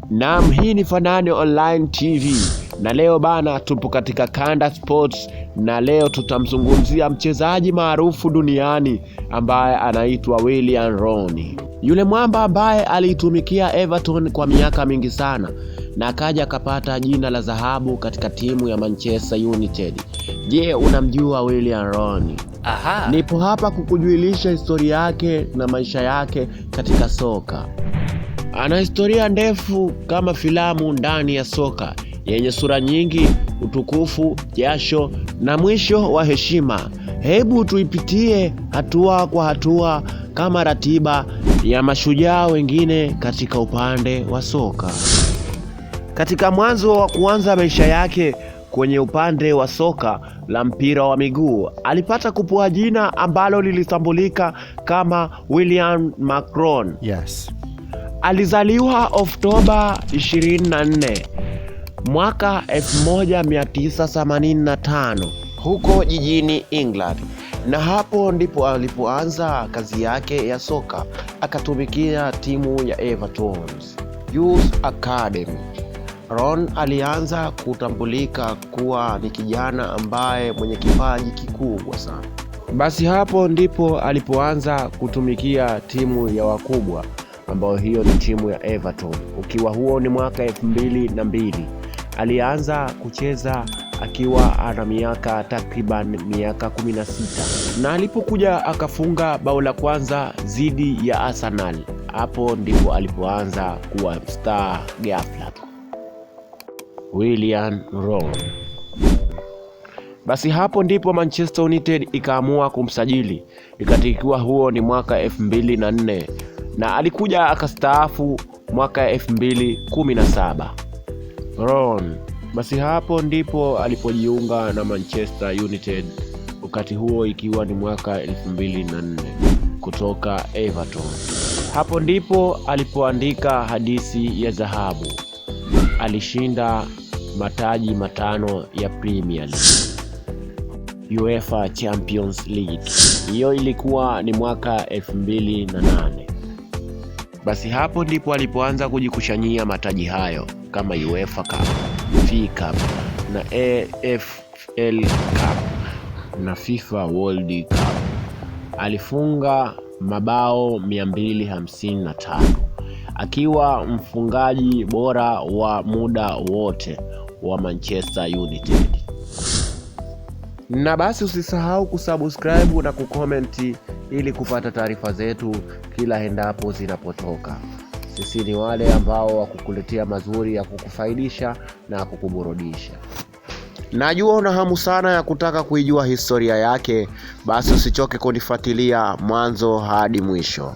Naam, hii ni Fanane Online TV na leo bana tupo katika Kanda Sports na leo tutamzungumzia mchezaji maarufu duniani ambaye anaitwa Willian Rooney. Yule mwamba ambaye aliitumikia Everton kwa miaka mingi sana na akaja akapata jina la dhahabu katika timu ya Manchester United. Je, unamjua Willian Rooney? Aha. Nipo hapa kukujulisha historia yake na maisha yake katika soka. Ana historia ndefu kama filamu ndani ya soka yenye sura nyingi, utukufu, jasho na mwisho wa heshima. Hebu tuipitie hatua kwa hatua kama ratiba ya mashujaa wengine katika upande wa soka. Katika mwanzo wa kuanza maisha yake kwenye upande wa soka la mpira wa miguu, alipata kupewa jina ambalo lilitambulika kama Willian Macron. Yes. Alizaliwa Oktoba 24 mwaka 1985 huko jijini England, na hapo ndipo alipoanza kazi yake ya soka. Akatumikia timu ya Everton Youth Academy. Ron alianza kutambulika kuwa ni kijana ambaye mwenye kipaji kikubwa sana. Basi hapo ndipo alipoanza kutumikia timu ya wakubwa ambayo hiyo ni timu ya Everton. Ukiwa huo ni mwaka 2002. Alianza kucheza akiwa ana miaka takriban miaka 16. Na alipokuja akafunga bao la kwanza dhidi ya Arsenal, hapo ndipo alipoanza kuwa star ghafla. Willian Rooney. Basi hapo ndipo Manchester United ikaamua kumsajili. Ikatikiwa huo ni mwaka 2004. Na alikuja akastaafu mwaka 2017. Rooney. Basi hapo ndipo alipojiunga na Manchester United, wakati huo ikiwa ni mwaka 2004 kutoka Everton. Hapo ndipo alipoandika hadithi ya dhahabu. Alishinda mataji matano ya Premier League, UEFA Champions League. Hiyo ilikuwa ni mwaka 2008. Basi hapo ndipo alipoanza kujikushanyia mataji hayo kama UEFA Cup, FA Cup na AFL Cup na FIFA World Cup. Alifunga mabao 255 akiwa mfungaji bora wa muda wote wa Manchester United. Na basi usisahau kusubscribe na kucomment ili kupata taarifa zetu kila endapo zinapotoka. Sisi ni wale ambao wakukuletea mazuri ya kukufaidisha na kukuburudisha. Najua una hamu sana ya kutaka kuijua historia yake, basi usichoke kunifuatilia mwanzo hadi mwisho.